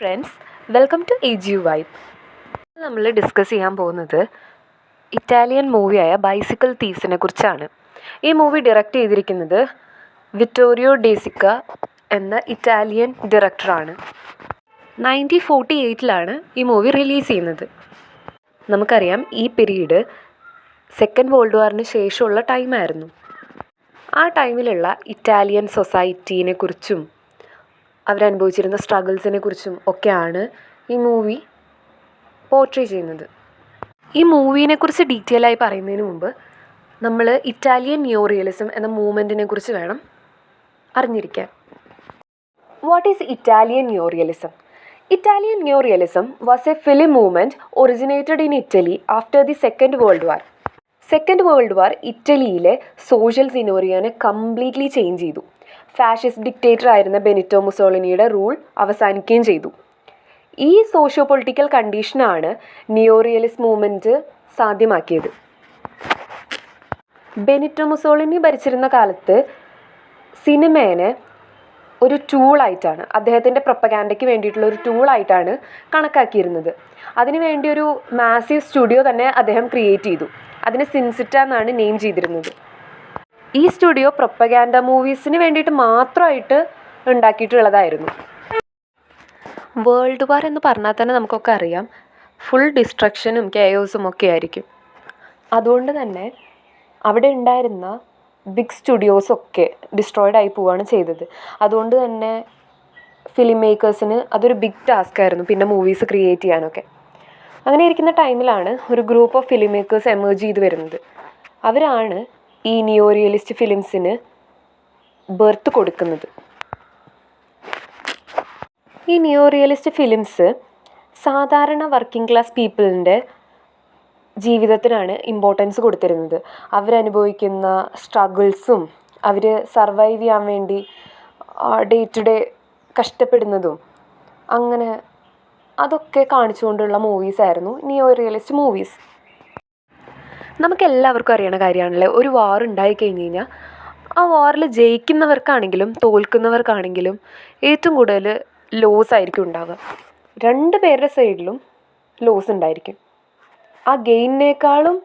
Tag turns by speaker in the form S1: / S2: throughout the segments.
S1: Friends, welcome to AGU vibe. നമ്മൾ discuss ചെയ്യാൻ പോകുന്നത് ഇറ്റാലിയൻ മൂവിയായ ബൈസിക്കിൾ തീവ്സിനെ കുറിച്ചാണ്. ഈ മൂവി ഡയറക്റ്റ് ചെയ്തിരിക്കുന്നത് വിറ്റോറിയോ ഡെ സിക്ക എന്ന ഇറ്റാലിയൻ ഡയറക്ടറാണ്. 1948 ഈ മൂവി റിലീസ് ചെയ്യുന്നത്. നമുക്കറിയാം, ഈ പീരീഡ് സെക്കൻഡ് വേൾഡ് വാറിന് ശേഷമുള്ള ടൈമായിരുന്നു. ആ ടൈമിലുള്ള ഇറ്റാലിയൻ സൊസൈറ്റീനെ കുറിച്ചും അവരനുഭവിച്ചിരുന്ന സ്ട്രഗിൾസിനെ കുറിച്ചും ഒക്കെയാണ് ഈ മൂവി പോർട്രേ ചെയ്യുന്നത്. ഈ മൂവീനെക്കുറിച്ച് ഡീറ്റെയിൽ ആയി പറയുന്നതിന് മുമ്പ് നമ്മൾ ഇറ്റാലിയൻ ന്യൂ റിയലിസം എന്ന മൂവ്മെൻറ്റിനെ കുറിച്ച് വേണം അറിഞ്ഞിരിക്കാൻ. What is Italian new realism? Italian neorealism was a film movement originated in Italy after the Second World War. Second world war ഇറ്റലിയിലെ സോഷ്യൽ സിനോറിയോനെ കംപ്ലീറ്റ്ലി ചേഞ്ച് ചെയ്തു. ഫാഷിസ്റ്റ് ഡിക്റ്റേറ്റർ ആയിരുന്ന ബെനിറ്റോ മുസോളിനിയുടെ റൂൾ അവസാനിക്കുകയും ചെയ്തു. ഈ സോഷ്യോ പൊളിറ്റിക്കൽ കണ്ടീഷനാണ് neorealist movement സാധ്യമാക്കിയത്. Benito Mussolini ഭരിച്ചിരുന്ന കാലത്ത് സിനിമേനെ ഒരു ടൂളായിട്ടാണ്, അദ്ദേഹത്തിൻ്റെ പ്രൊപ്പഗാൻഡയ്ക്ക് വേണ്ടിയിട്ടുള്ള ഒരു ടൂളായിട്ടാണ് കണക്കാക്കിയിരുന്നത്. അതിനുവേണ്ടി ഒരു മാസീവ് സ്റ്റുഡിയോ തന്നെ അദ്ദേഹം ക്രിയേറ്റ് ചെയ്തു. അതിന് സിൻസിറ്റ എന്നാണ് നെയിം ചെയ്തിരുന്നത്. ഈ സ്റ്റുഡിയോ പ്രൊപ്പഗാൻഡ മൂവീസിന് വേണ്ടിയിട്ട് മാത്രമായിട്ട് ഉണ്ടാക്കിയിട്ടുള്ളതായിരുന്നു. വേൾഡ് വാർ എന്ന് പറഞ്ഞാൽ തന്നെ നമുക്കൊക്കെ അറിയാം, ഫുൾ ഡിസ്ട്രക്ഷനും കെയോസും ഒക്കെ ആയിരിക്കും. അതുകൊണ്ട് തന്നെ അവിടെ ഉണ്ടായിരുന്ന ബിഗ് സ്റ്റുഡിയോസൊക്കെ ഡിസ്ട്രോയിഡ് ആയി പോവുകയാണ് ചെയ്തത്. അതുകൊണ്ട് തന്നെ ഫിലിം മേക്കേഴ്സിന് അതൊരു ബിഗ് ടാസ്ക് ആയിരുന്നു പിന്നെ മൂവീസ് ക്രിയേറ്റ് ചെയ്യാനൊക്കെ. അങ്ങനെ ഇരിക്കുന്ന ടൈമിലാണ് ഒരു group of film makers emerge ചെയ്ത് വരുന്നത്. അവരാണ് ഈ നിയോ റിയലിസ്റ്റ് ഫിലിംസിന് ബർത്ത് കൊടുക്കുന്നത്. ഈ നിയോ റിയലിസ്റ്റ് ഫിലിംസ് സാധാരണ വർക്കിംഗ് ക്ലാസ് പീപ്പിളിൻ്റെ ജീവിതത്തിനാണ് ഇമ്പോർട്ടൻസ് കൊടുത്തിരുന്നത്. അവരനുഭവിക്കുന്ന സ്ട്രഗിൾസും അവർ സർവൈവ് ചെയ്യാൻ വേണ്ടി ഡേ ടു ഡേ കഷ്ടപ്പെടുന്നതും അങ്ങനെ അതൊക്കെ കാണിച്ചുകൊണ്ടുള്ള മൂവീസായിരുന്നു നിയോ റിയലിസ്റ്റ് മൂവീസ്. നമുക്കെല്ലാവർക്കും അറിയണ കാര്യമാണല്ലേ, ഒരു വാർ ഉണ്ടായിക്കഴിഞ്ഞ് കഴിഞ്ഞാൽ ആ വാറിൽ ജയിക്കുന്നവർക്കാണെങ്കിലും തോൽക്കുന്നവർക്കാണെങ്കിലും ഏറ്റവും കൂടുതൽ ലോസ് ആയിരിക്കും ഉണ്ടാവുക. രണ്ട് പേരുടെ സൈഡിലും ലോസ് ഉണ്ടായിരിക്കും. ആ ഗെയിനേക്കാളും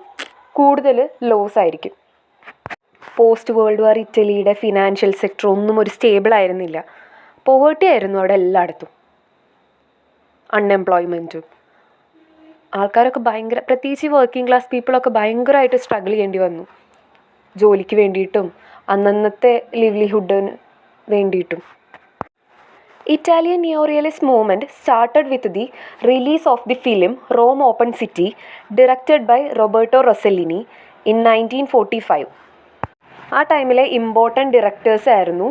S1: കൂടുതൽ ലോസ് ആയിരിക്കും. പോസ്റ്റ് വേൾഡ് വാർ ഇറ്റലിയുടെ ഫിനാൻഷ്യൽ സെക്ടർ ഒന്നും ഒരു സ്റ്റേബിൾ ആയിരുന്നില്ല. പോവേർട്ടി ആയിരുന്നു അവിടെ എല്ലായിടത്തും. അൺഎംപ്ലോയ്മെൻറ്റും ആൾക്കാരൊക്കെ പ്രത്യേകിച്ച് വർക്കിംഗ് ക്ലാസ് പീപ്പിളൊക്കെ ഭയങ്കരമായിട്ട് സ്ട്രഗിൾ ചെയ്യേണ്ടി വന്നു, ജോലിക്ക് വേണ്ടിയിട്ടും അന്നന്നത്തെ ലിവ്ലിഹുഡിന് വേണ്ടിയിട്ടും. Italian neorealist movement started with the release of the film Rome Open City, directed by Roberto Rossellini in 1945. ആ ടൈമിലെ ഇമ്പോർട്ടൻറ്റ് ഡയറക്ടേഴ്സ് ആയിരുന്നു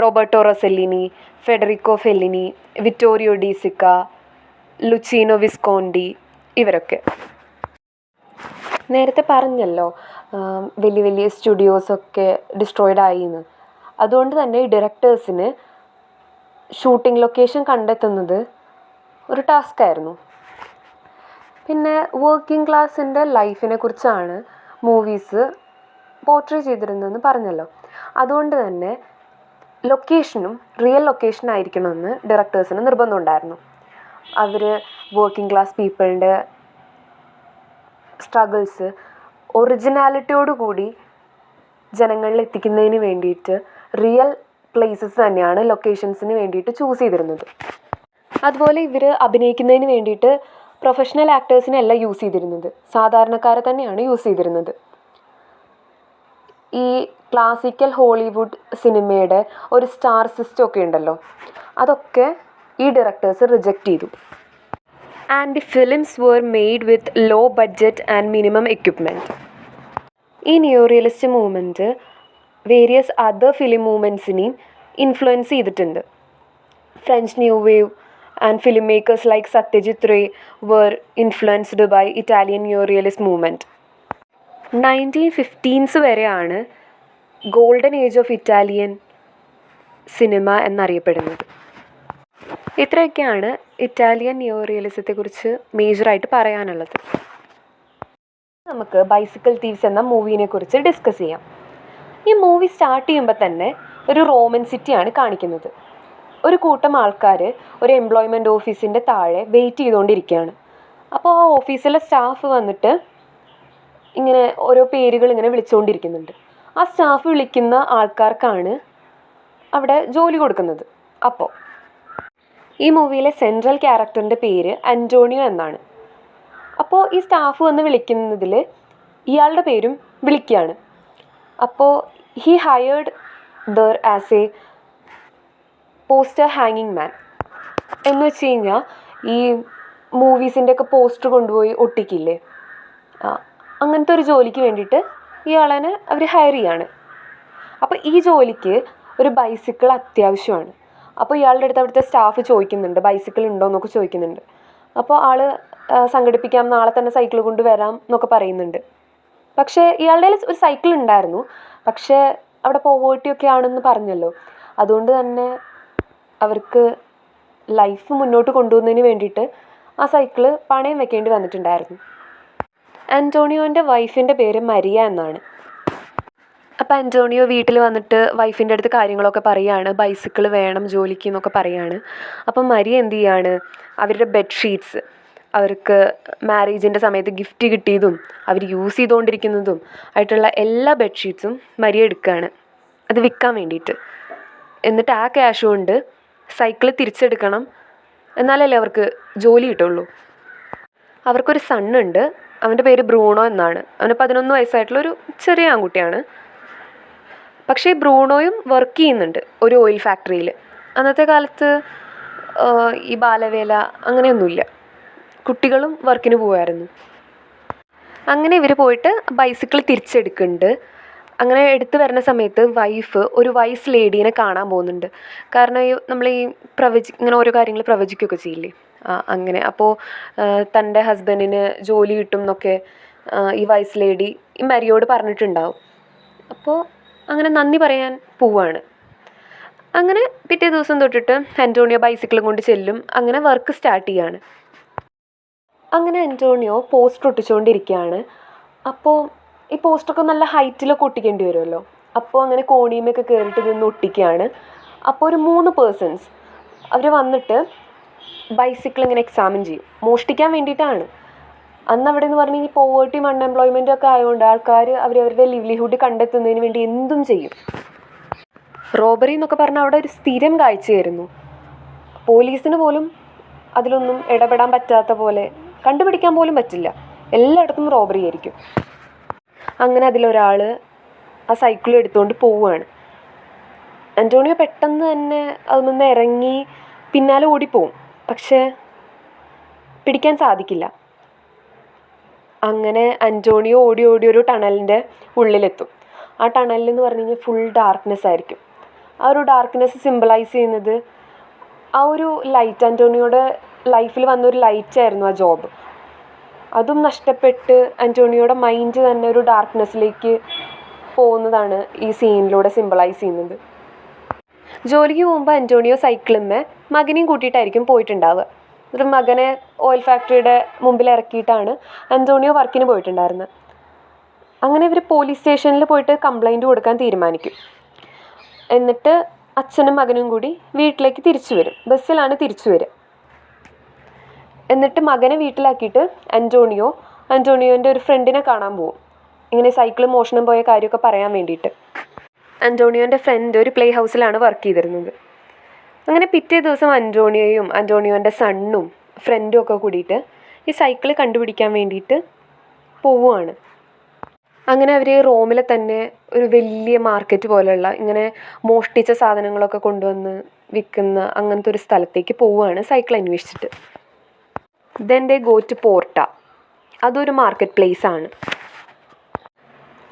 S1: Roberto Rossellini, Federico Fellini, Vittorio De Sica, Luchino Visconti ഇവരൊക്കെ. നേരത്തെ പറഞ്ഞല്ലോ വലിയ വലിയ സ്റ്റുഡിയോസൊക്കെ ഡിസ്ട്രോയിഡ് ആയിന്ന്. അതുകൊണ്ട് തന്നെ ഈ ഡയറക്ടേഴ്സിന് ഷൂട്ടിംഗ് ലൊക്കേഷൻ കണ്ടെത്തുന്നത് ഒരു ടാസ്ക് ആയിരുന്നു. പിന്നെ വർക്കിംഗ് ക്ലാസ്സിൻ്റെ ലൈഫിനെ കുറിച്ചാണ് മൂവീസ് പോർട്രേ ചെയ്തിരുന്നതെന്ന് പറഞ്ഞല്ലോ. അതുകൊണ്ട് തന്നെ ലൊക്കേഷനും റിയൽ ലൊക്കേഷൻ ആയിരിക്കണമെന്ന് ഡയറക്ടേഴ്സിന് നിർബന്ധമുണ്ടായിരുന്നു. അവർ വർക്കിംഗ് ക്ലാസ് പീപ്പിളിൻ്റെ സ്ട്രഗിൾസ് ഒറിജിനാലിറ്റിയോടുകൂടി ജനങ്ങളിൽ എത്തിക്കുന്നതിന് വേണ്ടിയിട്ട് റിയൽ പ്ലേസസ് തന്നെയാണ് ലൊക്കേഷൻസിന് വേണ്ടിയിട്ട് ചൂസ് ചെയ്തിരുന്നത്. അതുപോലെ ഇവർ അഭിനയിക്കുന്നതിന് വേണ്ടിയിട്ട് പ്രൊഫഷണൽ ആക്ടേഴ്സിനെ അല്ല യൂസ് ചെയ്തിരുന്നത്, സാധാരണക്കാരെ തന്നെയാണ് യൂസ് ചെയ്തിരുന്നത്. ഈ ക്ലാസിക്കൽ ഹോളിവുഡ് സിനിമയുടെ ഒരു സ്റ്റാർ സിസ്റ്റം ഒക്കെ ഉണ്ടല്ലോ, അതൊക്കെ ഈ ഡയറക്ടേഴ്സ് റിജക്റ്റ് ചെയ്തു. And the films were made with low budget and minimum equipment. ഈ neo realist movement various other film മൂവ്മെൻറ്റ്സിനെയും ഇൻഫ്ലുവൻസ് ചെയ്തിട്ടുണ്ട്. French new wave and film makers like Satyajit Ray were influenced by Italian neorealist movement. 1915s വരെയാണ് golden age of Italian cinema എന്നറിയപ്പെടുന്നത്. ഇത്രയൊക്കെയാണ് Italian നിയോ റിയലിസത്തെക്കുറിച്ച് മേജറായിട്ട് പറയാനുള്ളത്. നമുക്ക് bicycle thieves എന്ന മൂവീനെ കുറിച്ച് ഡിസ്കസ് ചെയ്യാം. ഈ മൂവി സ്റ്റാർട്ട് ചെയ്യുമ്പോൾ തന്നെ ഒരു റോമൻ സിറ്റിയാണ് കാണിക്കുന്നത്. ഒരു കൂട്ടം ആൾക്കാർ ഒരു എംപ്ലോയ്മെൻറ്റ് ഓഫീസിൻ്റെ താഴെ വെയിറ്റ് ചെയ്തുകൊണ്ടിരിക്കുകയാണ്. അപ്പോൾ ആ ഓഫീസിലെ സ്റ്റാഫ് വന്നിട്ട് ഇങ്ങനെ ഓരോ പേരുകൾ ഇങ്ങനെ വിളിച്ചുകൊണ്ടിരിക്കുന്നുണ്ട്. ആ സ്റ്റാഫ് വിളിക്കുന്ന ആൾക്കാർക്കാണ് അവിടെ ജോലി കൊടുക്കുന്നത്. അപ്പോൾ ഈ മൂവിയിലെ സെൻട്രൽ ക്യാരക്ടറിൻ്റെ പേര് അന്റോണിയോ എന്നാണ്. അപ്പോൾ ഈ സ്റ്റാഫ് വന്ന് വിളിക്കുന്നതിൽ ഇയാളുടെ പേരും വിളിക്കുകയാണ്. അപ്പോൾ he hired there as A poster ഹാങ്ങിങ് മാൻ എന്ന് വെച്ച് കഴിഞ്ഞാൽ ഈ മൂവീസിൻ്റെ ഒക്കെ പോസ്റ്റർ കൊണ്ടുപോയി ഒട്ടിക്കില്ലേ, അങ്ങനത്തെ ഒരു ജോലിക്ക് വേണ്ടിയിട്ട് ഇയാളെ അവർ ഹയർ ചെയ്യാണ്. അപ്പോൾ ഈ ജോലിക്ക് ഒരു ബൈസിക്കിൾ അത്യാവശ്യമാണ്. അപ്പോൾ ഇയാളുടെ അടുത്ത് അവിടുത്തെ സ്റ്റാഫ് ചോദിക്കുന്നുണ്ട് ബൈസിക്കിൾ ഉണ്ടോ എന്നൊക്കെ ചോദിക്കുന്നുണ്ട്. അപ്പോൾ ആൾ സംഘടിപ്പിക്കാം, നാളെ തന്നെ സൈക്കിൾ കൊണ്ട് വരാം എന്നൊക്കെ പറയുന്നുണ്ട്. പക്ഷേ ഇയാളുടെ ഒരു സൈക്കിൾ ഉണ്ടായിരുന്നു, പക്ഷേ അവിടെ പോവേർട്ടിയൊക്കെ ആണെന്ന് പറഞ്ഞല്ലോ, അതുകൊണ്ട് തന്നെ അവർക്ക് ലൈഫ് മുന്നോട്ട് കൊണ്ടുപോകുന്നതിന് വേണ്ടിയിട്ട് ആ സൈക്കിള് പണയം വെക്കേണ്ടി വന്നിട്ടുണ്ടായിരുന്നു. അന്റോണിയോൻ്റെ വൈഫിൻ്റെ പേര് മരിയ എന്നാണ്. അപ്പോൾ അന്റോണിയോ വീട്ടിൽ വന്നിട്ട് വൈഫിൻ്റെ അടുത്ത് കാര്യങ്ങളൊക്കെ പറയുകയാണ്, ബൈസിക്കിൾ വേണം ജോലിക്ക് എന്നൊക്കെ പറയുകയാണ്. അപ്പം മരിയ എന്ത് ചെയ്യാണ്, അവരുടെ ബെഡ്ഷീറ്റ്സ് അവർക്ക് മാരേജിൻ്റെ സമയത്ത് ഗിഫ്റ്റ് കിട്ടിയതും അവർ യൂസ് ചെയ്തുകൊണ്ടിരിക്കുന്നതും ആയിട്ടുള്ള എല്ലാ ബെഡ്ഷീറ്റ്സും മരിയ എടുക്കുകയാണ് അത് വിൽക്കാൻ വേണ്ടിയിട്ട്. എന്നിട്ട് ആ ക്യാഷ് കൊണ്ട് സൈക്കിൾ തിരിച്ചെടുക്കണം, എന്നാലല്ലേ അവർക്ക് ജോലി കിട്ടുള്ളൂ. അവർക്കൊരു സണ്ണുണ്ട്, അവൻ്റെ പേര് ബ്രൂണോ എന്നാണ്. അവന് 11 വയസ്സായിട്ടുള്ളൊരു ചെറിയ ആൺകുട്ടിയാണ്. പക്ഷേ ബ്രൂണോയും വർക്ക് ചെയ്യുന്നുണ്ട് ഒരു ഓയിൽ ഫാക്ടറിയിൽ. അന്നത്തെ കാലത്ത് ഈ ബാലവേല അങ്ങനെയൊന്നുമില്ല, കുട്ടികളും വർക്കിന് പോകുമായിരുന്നു. അങ്ങനെ ഇവർ പോയിട്ട് ബൈസിക്കിൾ തിരിച്ചെടുക്കുന്നുണ്ട്. അങ്ങനെ എടുത്തു വരുന്ന സമയത്ത് വൈഫ് ഒരു വൈസ് ലേഡീനെ കാണാൻ പോകുന്നുണ്ട്. കാരണം നമ്മൾ ഈ ഇങ്ങനെ ഓരോ കാര്യങ്ങൾ പ്രവചിക്കുകയൊക്കെ ചെയ്യില്ലേ, അങ്ങനെ. അപ്പോൾ തൻ്റെ ഹസ്ബൻഡിന് ജോലി കിട്ടും എന്നൊക്കെ ഈ വൈസ് ലേഡി ഈ മരിയോട് പറഞ്ഞിട്ടുണ്ടാവും. അപ്പോൾ അങ്ങനെ നന്ദി പറയാൻ പോവാണ്. അങ്ങനെ പിറ്റേ ദിവസം തൊട്ടിട്ട് അന്റോണിയോ ബൈസിക്കിളും കൊണ്ട് ചെല്ലും. അങ്ങനെ വർക്ക് സ്റ്റാർട്ട് ചെയ്യാണ്. അങ്ങനെ അന്റോണിയോ പോസ്റ്റർ ഒട്ടിച്ചുകൊണ്ടിരിക്കുകയാണ്. അപ്പോൾ ഈ പോസ്റ്ററൊക്കെ നല്ല ഹൈറ്റിലൊക്കെ ഒട്ടിക്കേണ്ടി വരുമല്ലോ. അപ്പോൾ അങ്ങനെ കോണിയുമൊക്കെ കയറിയിട്ട് നിന്ന് ഒട്ടിക്കുകയാണ്. അപ്പോൾ ഒരു 3 പേഴ്സൺസ് അവർ വന്നിട്ട് ബൈസിക്കിൾ ഇങ്ങനെ എക്സാമിൻ ചെയ്യും, മോഷ്ടിക്കാൻ വേണ്ടിയിട്ടാണ്. അന്ന് അവിടെ എന്ന് പറഞ്ഞാൽ ഈ പോവേർട്ടിയും അൺഎംപ്ലോയ്മെൻറ്റും ഒക്കെ ആയതുകൊണ്ട് ആൾക്കാർ അവരവരുടെ ലിവ്ലിഹുഡ് കണ്ടെത്തുന്നതിന് വേണ്ടി എന്തും ചെയ്യും. റോബറി എന്നൊക്കെ പറഞ്ഞാൽ അവിടെ ഒരു സ്ഥിരം കാഴ്ചയായിരുന്നു. പോലീസിന് പോലും അതിലൊന്നും ഇടപെടാൻ പറ്റാത്ത പോലെ, കണ്ടുപിടിക്കാൻ പോലും പറ്റില്ല, എല്ലായിടത്തും റോബറി ആയിരിക്കും. അങ്ങനെ അതിലൊരാൾ ആ സൈക്കിൾ എടുത്തുകൊണ്ട് പോവുകയാണ്. അന്റോണിയോ പെട്ടെന്ന് തന്നെ അതിൽ നിന്ന് ഇറങ്ങി പിന്നാലെ ഓടിപ്പോവും, പക്ഷേ പിടിക്കാൻ സാധിക്കില്ല. അങ്ങനെ അന്റോണിയോ ഓടി ഓടി ഒരു ടണലിൻ്റെ ഉള്ളിലെത്തും. ആ ടണലിൽ എന്ന് പറഞ്ഞു കഴിഞ്ഞാൽ ഫുൾ ഡാർക്ക്നെസ് ആയിരിക്കും. ആ ഒരു ഡാർക്ക്നെസ് സിംബലൈസ് ചെയ്യുന്നത് ആ ഒരു ലൈറ്റ്, അന്റോണിയോയുടെ ലൈഫിൽ വന്നൊരു ലൈറ്റായിരുന്നു ആ ജോബ്. അതും നഷ്ടപ്പെട്ട് അന്റോണിയോയുടെ മൈൻഡ് തന്നെ ഒരു ഡാർക്ക്നെസ്സിലേക്ക് പോകുന്നതാണ് ഈ സീനിലൂടെ സിംബലൈസ് ചെയ്യുന്നത്. ജോലിക്ക് പോകുമ്പോൾ അന്റോണിയോ സൈക്കിളിന്മേൽ മകനെയും കൂട്ടിയിട്ടായിരിക്കും പോയിട്ടുണ്ടാവുക. ഒരു മകനെ ഓയിൽ ഫാക്ടറിയുടെ മുമ്പിൽ ഇറക്കിയിട്ടാണ് അന്റോണിയോ വർക്കിന് പോയിട്ടുണ്ടായിരുന്നത്. അങ്ങനെ ഇവർ പോലീസ് സ്റ്റേഷനിൽ പോയിട്ട് കംപ്ലൈൻറ്റ് കൊടുക്കാൻ തീരുമാനിക്കും. എന്നിട്ട് അച്ഛനും മകനും കൂടി വീട്ടിലേക്ക് തിരിച്ചു വരും. ബസ്സിലാണ് തിരിച്ചു വരിക. എന്നിട്ട് മകനെ വീട്ടിലാക്കിയിട്ട് അന്റോണിയോൻ്റെ ഒരു ഫ്രണ്ടിനെ കാണാൻ പോകും, ഇങ്ങനെ സൈക്കിൾ മോഷണം പോയ കാര്യമൊക്കെ പറയാൻ വേണ്ടിയിട്ട്. അന്റോണിയോൻ്റെ ഫ്രണ്ട് ഒരു പ്ലേ ഹൗസിലാണ് വർക്ക് ചെയ്തിരുന്നത്. അങ്ങനെ പിറ്റേ ദിവസം അന്റോണിയോൻ്റെ സണ്ണും ഫ്രണ്ടും ഒക്കെ കൂടിയിട്ട് ഈ സൈക്കിൾ കണ്ടുപിടിക്കാൻ വേണ്ടിയിട്ട് പോവുകയാണ്. അങ്ങനെ അവർ റോമിലെ തന്നെ ഒരു വലിയ മാർക്കറ്റ് പോലെയുള്ള ഇങ്ങനെ മോഷ്ടിച്ച സാധനങ്ങളൊക്കെ കൊണ്ടുവന്ന് വിൽക്കുന്ന അങ്ങനത്തെ ഒരു സ്ഥലത്തേക്ക് പോവുകയാണ് സൈക്കിൾ അന്വേഷിച്ചിട്ട്. Then they go to Porta. അതൊരു മാർക്കറ്റ് പ്ലേസ് ആണ്.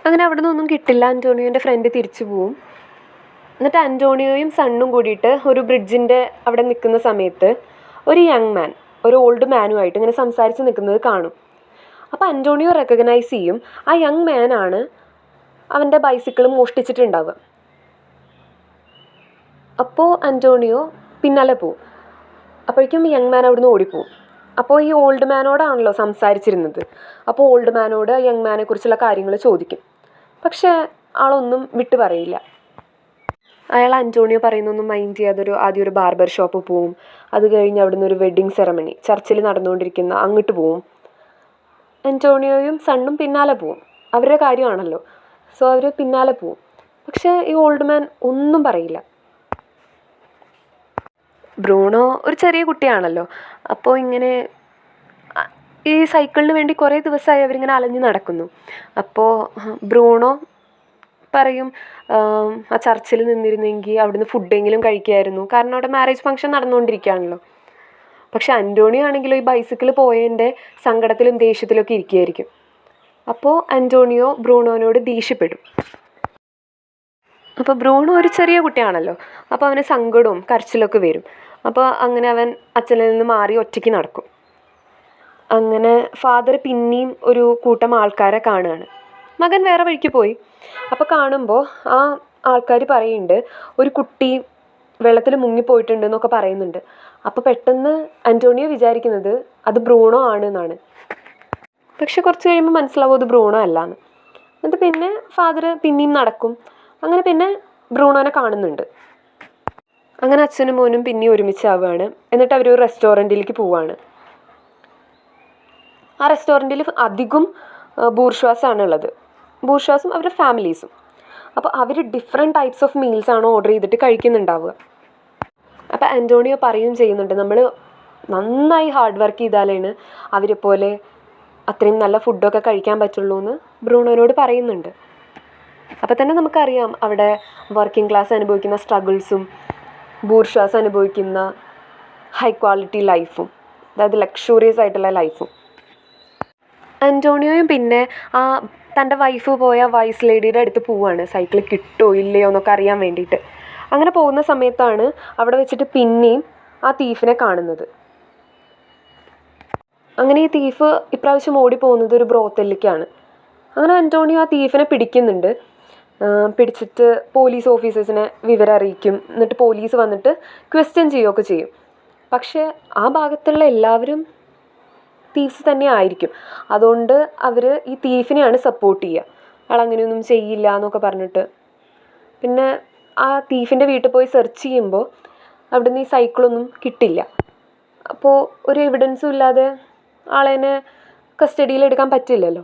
S1: അങ്ങനെ അവിടെ നിന്നൊന്നും കിട്ടില്ല. അന്റോണിയോൻ്റെ ഫ്രണ്ട് തിരിച്ചു പോവും. എന്നിട്ട് അന്റോണിയോയും സണ്ണും കൂടിയിട്ട് ഒരു ബ്രിഡ്ജിൻ്റെ അവിടെ നിൽക്കുന്ന സമയത്ത് ഒരു യങ് മാൻ ഒരു ഓൾഡ് മാനുമായിട്ട് ഇങ്ങനെ സംസാരിച്ച് നിൽക്കുന്നത് കാണും. അപ്പോൾ അന്റോണിയോ റെക്കഗ്നൈസ് ചെയ്യും ആ യങ് മാനാണ് അവൻ്റെ ബൈസിക്കിൾ മോഷ്ടിച്ചിട്ടുണ്ടാവുക. അപ്പോൾ അന്റോണിയോ പിന്നാലെ പോവും. അപ്പോഴേക്കും യങ് മാൻ അവിടുന്ന് ഓടിപ്പോവും. അപ്പോൾ ഈ ഓൾഡ് മാനോടാണല്ലോ സംസാരിച്ചിരുന്നത്. അപ്പോൾ ഓൾഡ് മാനോട് യങ് മാനെ കുറിച്ചുള്ള കാര്യങ്ങൾ ചോദിക്കും. പക്ഷേ ആളൊന്നും വിട്ടു പറയില്ല. അയാൾ അന്റോണിയോ പറയുന്നൊന്നും മൈൻഡ് ചെയ്യാതെ ആദ്യം ഒരു ബാർബർ ഷോപ്പ് പോവും. അത് കഴിഞ്ഞ് അവിടുന്ന് ഒരു വെഡ്ഡിങ് സെറമണി ചർച്ചിൽ നടന്നുകൊണ്ടിരിക്കുന്ന അങ്ങോട്ട് പോവും. അന്റോണിയോയും സണ്ണും പിന്നാലെ പോവും. അവരുടെ കാര്യമാണല്ലോ, സോ അവർ പിന്നാലെ പോവും. പക്ഷേ ഈ ഓൾഡ് മാൻ ഒന്നും പറയില്ല. ബ്രൂണോ ഒരു ചെറിയ കുട്ടിയാണല്ലോ, അപ്പോൾ ഇങ്ങനെ ഈ സൈക്കിളിന് വേണ്ടി കുറേ ദിവസമായി അവരിങ്ങനെ അലഞ്ഞ് നടക്കുന്നു. അപ്പോൾ ബ്രൂണോ പറയും, ആ ചർച്ചിൽ നിന്നിരുന്നെങ്കിൽ അവിടുന്ന് ഫുഡെങ്കിലും കഴിക്കുമായിരുന്നു, കാരണം അവിടെ മാരേജ് ഫംഗ്ഷൻ നടന്നുകൊണ്ടിരിക്കുകയാണല്ലോ. പക്ഷെ അന്റോണിയോ ആണെങ്കിലോ ഈ ബൈസിക്കിൾ പോയതിൻ്റെ സങ്കടത്തിലും ദേഷ്യത്തിലൊക്കെ ഇരിക്കുകയായിരിക്കും. അപ്പോൾ അന്റോണിയോ ബ്രൂണോനോട് ദേഷ്യപ്പെടും. അപ്പോൾ ബ്രൂണോ ഒരു ചെറിയ കുട്ടിയാണല്ലോ, അപ്പോൾ അവന് സങ്കടവും കരച്ചിലൊക്കെ വരും. അപ്പോൾ അങ്ങനെ അവൻ അച്ഛനിൽ നിന്ന് മാറി ഒറ്റയ്ക്ക് നടക്കും. അങ്ങനെ ഫാദർ പിന്നെയും ഒരു കൂട്ടം ആൾക്കാരെ കാണുകയാണ്. മകൻ വേറെ വഴിക്ക് പോയി. അപ്പോൾ കാണുമ്പോൾ ആ ആൾക്കാർ പറയുന്നുണ്ട് ഒരു കുട്ടി വെള്ളത്തിൽ മുങ്ങിപ്പോയിട്ടുണ്ട് എന്നൊക്കെ പറയുന്നുണ്ട്. അപ്പോൾ പെട്ടെന്ന് അന്റോണിയോ വിചാരിക്കുന്നത് അത് ബ്രൂണോ ആണ് എന്നാണ്. പക്ഷെ കുറച്ച് കഴിയുമ്പോൾ മനസ്സിലാവും അത് ബ്രൂണോ അല്ലാന്ന്. എന്നിട്ട് പിന്നെ ഫാദർ പിന്നെയും നടക്കും. അങ്ങനെ പിന്നെ ബ്രൂണോനെ കാണുന്നുണ്ട്. അങ്ങനെ അച്ഛനും മോനും പിന്നെയും ഒരുമിച്ചാവുകയാണ്. എന്നിട്ട് അവർ ഒരു റെസ്റ്റോറൻറ്റിലേക്ക് പോവുകയാണ്. ആ റെസ്റ്റോറൻറ്റിൽ അധികം ബൂർഷ്വാസാണ് ഉള്ളത്, ബൂർഷ്വാസും അവരുടെ ഫാമിലീസും. അപ്പോൾ അവർ ഡിഫറെൻറ്റ് ടൈപ്സ് ഓഫ് മീൽസാണ് ഓർഡർ ചെയ്തിട്ട് കഴിക്കുന്നുണ്ടാവുക. അപ്പോൾ അന്റോണിയോ പറയുകയും ചെയ്യുന്നുണ്ട്, നമ്മൾ നന്നായി ഹാർഡ് വർക്ക് ചെയ്താലാണ് അവരെ പോലെ അത്രയും നല്ല ഫുഡൊക്കെ കഴിക്കാൻ പറ്റുള്ളൂ എന്ന് ബ്രൂണോനോട് പറയുന്നുണ്ട്. അപ്പോൾ തന്നെ നമുക്കറിയാം അവിടെ വർക്കിംഗ് ക്ലാസ് അനുഭവിക്കുന്ന സ്ട്രഗിൾസും ബൂർഷ്വാസ് അനുഭവിക്കുന്ന ഹൈ ക്വാളിറ്റി ലൈഫും, അതായത് ലക്ഷൂറിയസ് ആയിട്ടുള്ള ലൈഫും. അന്റോണിയോയും പിന്നെ ആ തൻ്റെ വൈഫ് പോയ വൈസ് ലേഡിയുടെ അടുത്ത് പോവുകയാണ്, സൈക്കിൾ കിട്ടുമോ ഇല്ലയോ എന്നൊക്കെ അറിയാൻ വേണ്ടിയിട്ട്. അങ്ങനെ പോകുന്ന സമയത്താണ് അവിടെ വെച്ചിട്ട് പിന്നെയും ആ തീഫിനെ കാണുന്നത്. അങ്ങനെ ഈ തീഫ് ഇപ്രാവശ്യം ഓടിപ്പോകുന്നത് ഒരു ബ്രോത്തലിലേക്കാണ്. അങ്ങനെ അന്റോണിയോ ആ തീഫിനെ പിടിക്കുന്നുണ്ട്. പിടിച്ചിട്ട് പോലീസ് ഓഫീസേഴ്സിനെ വിവരം അറിയിക്കും. എന്നിട്ട് പോലീസ് വന്നിട്ട് ക്വസ്റ്റ്യൻ ചെയ്യുകയൊക്കെ ചെയ്യും. പക്ഷേ ആ ഭാഗത്തുള്ള എല്ലാവരും തീഫ്സ് തന്നെ ആയിരിക്കും. അതുകൊണ്ട് അവർ ഈ തീഫിനെയാണ് സപ്പോർട്ട് ചെയ്യുക. അയാൾ അങ്ങനെയൊന്നും ചെയ്യില്ല എന്നൊക്കെ പറഞ്ഞിട്ട്. പിന്നെ ആ തീഫിൻ്റെ വീട്ടിൽ പോയി സെർച്ച് ചെയ്യുമ്പോൾ അവിടുന്ന് ഈ സൈക്കിളൊന്നും കിട്ടില്ല. അപ്പോൾ ഒരു എവിഡൻസും ഇല്ലാതെ ആളെന്നെ കസ്റ്റഡിയിലെടുക്കാൻ പറ്റില്ലല്ലോ.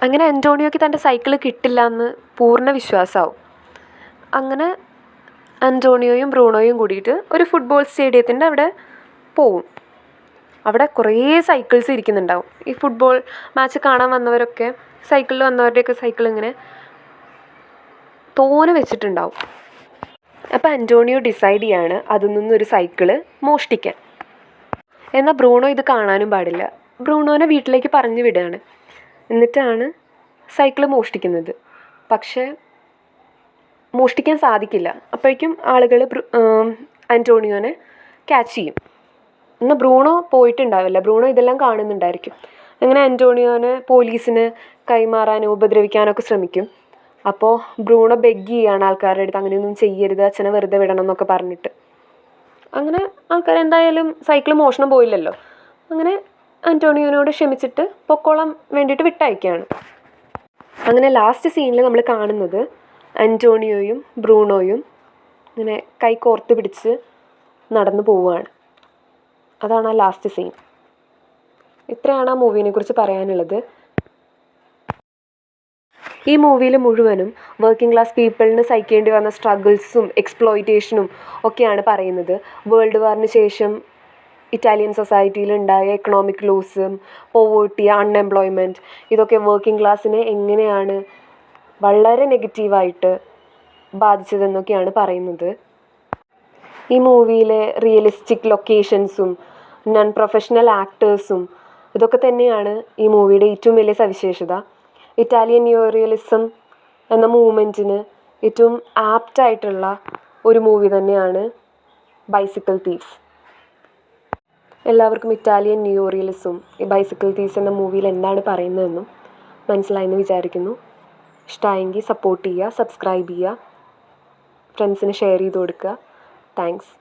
S1: അങ്ങനെ അന്റോണിയോയ്ക്ക് തൻ്റെ സൈക്കിൾ കിട്ടില്ല എന്ന് പൂർണ്ണ വിശ്വാസമാവും. അങ്ങനെ അന്റോണിയോയും ബ്രൂണോയും കൂടിയിട്ട് ഒരു ഫുട്ബോൾ സ്റ്റേഡിയത്തിൻ്റെ അവിടെ പോവും. അവിടെ കുറേ സൈക്കിൾസ് ഇരിക്കുന്നുണ്ടാവും. ഈ ഫുട്ബോൾ മാച്ച് കാണാൻ വന്നവരൊക്കെ സൈക്കിളിൽ വന്നവരുടെയൊക്കെ സൈക്കിൾ ഇങ്ങനെ തോനെ വെച്ചിട്ടുണ്ടാവും. അപ്പോൾ അന്റോണിയോ ഡിസൈഡ് ചെയ്യാണ് അതിൽ നിന്നൊരു സൈക്കിള് മോഷ്ടിക്കാൻ. എന്നാൽ ബ്രൂണോ ഇത് കാണാനും പാടില്ല. ബ്രൂണോനെ വീട്ടിലേക്ക് പറഞ്ഞു വിടുകയാണ്. എന്നിട്ടാണ് സൈക്കിള് മോഷ്ടിക്കുന്നത്. പക്ഷേ മോഷ്ടിക്കാൻ സാധിക്കില്ല. അപ്പോഴേക്കും ആളുകൾ അന്റോണിയോനെ ക്യാച്ച് ചെയ്യും. എന്നാൽ ബ്രൂണോ പോയിട്ടുണ്ടാവില്ല. ബ്രൂണോ ഇതെല്ലാം കാണുന്നുണ്ടായിരിക്കും. അങ്ങനെ അന്റോണിയോനെ പോലീസിന് കൈമാറാനോ ഉപദ്രവിക്കാനൊക്കെ ശ്രമിക്കും. അപ്പോൾ ബ്രൂണോ ബെഗ് ചെയ്യാണ് ആൾക്കാരുടെ അടുത്ത്, അങ്ങനെയൊന്നും ചെയ്യരുത്, അച്ഛനെ വെറുതെ വിടണം എന്നൊക്കെ പറഞ്ഞിട്ട്. അങ്ങനെ ആൾക്കാർ എന്തായാലും സൈക്കിൾ മോഷണം പോയില്ലല്ലോ, അങ്ങനെ അന്റോണിയോനോട് ക്ഷമിച്ചിട്ട് പൊക്കോളം വേണ്ടിയിട്ട് വിട്ടയക്കുകയാണ്. അങ്ങനെ ലാസ്റ്റ് സീനിൽ നമ്മൾ കാണുന്നത് അന്റോണിയോയും ബ്രൂണോയും ഇങ്ങനെ കൈ കോർത്ത് പിടിച്ച് നടന്നു പോവുകയാണ്. അതാണ് ആ ലാസ്റ്റ് സീൻ. ഇത്രയാണ് ആ മൂവീനെ കുറിച്ച് പറയാനുള്ളത്. ഈ മൂവിയിൽ മുഴുവനും വർക്കിംഗ് ക്ലാസ് പീപ്പിളിന് സഹിക്കേണ്ടി വന്ന സ്ട്രഗിൾസും എക്സ്പ്ലോയിറ്റേഷനും ഒക്കെയാണ് പറയുന്നത്. വേൾഡ് വാറിന് ശേഷം ഇറ്റാലിയൻ സൊസൈറ്റിയിലുണ്ടായ എക്കണോമിക് ലോസും പോവേർട്ടി, അൺഎംപ്ലോയ്മെൻറ്റ്, ഇതൊക്കെ വർക്കിംഗ് ക്ലാസ്സിനെ എങ്ങനെയാണ് വളരെ നെഗറ്റീവായിട്ട് ബാധിച്ചതെന്നൊക്കെയാണ് പറയുന്നത്. ഈ മൂവിയിലെ റിയലിസ്റ്റിക് ലൊക്കേഷൻസും നോൺ പ്രൊഫഷണൽ ആക്ടേഴ്സും ഇതൊക്കെ തന്നെയാണ് ഈ മൂവിയുടെ ഏറ്റവും വലിയ സവിശേഷത. ഇറ്റാലിയൻ ന്യൂ റിയലിസം എന്ന മൂവ്മെൻറ്റിന് ഏറ്റവും ആപ്റ്റായിട്ടുള്ള ഒരു മൂവി തന്നെയാണ് ബൈസിക്കിൾ തീവ്സ്. എല്ലാവർക്കും ഇറ്റാലിയൻ ന്യൂ റിയലിസം ഈ ബൈസിക്കിൾ തീവ്സ് എന്ന മൂവിയിൽ എന്താണ് പറയുന്നതെന്നും മനസ്സിലായെന്ന് വിചാരിക്കുന്നു. ഇഷ്ടമായെങ്കിൽ സപ്പോർട്ട് ചെയ്യുക, സബ്സ്ക്രൈബ് ചെയ്യുക, ഫ്രണ്ട്സിന് ഷെയർ ചെയ്ത് കൊടുക്കുക. താങ്ക്സ്.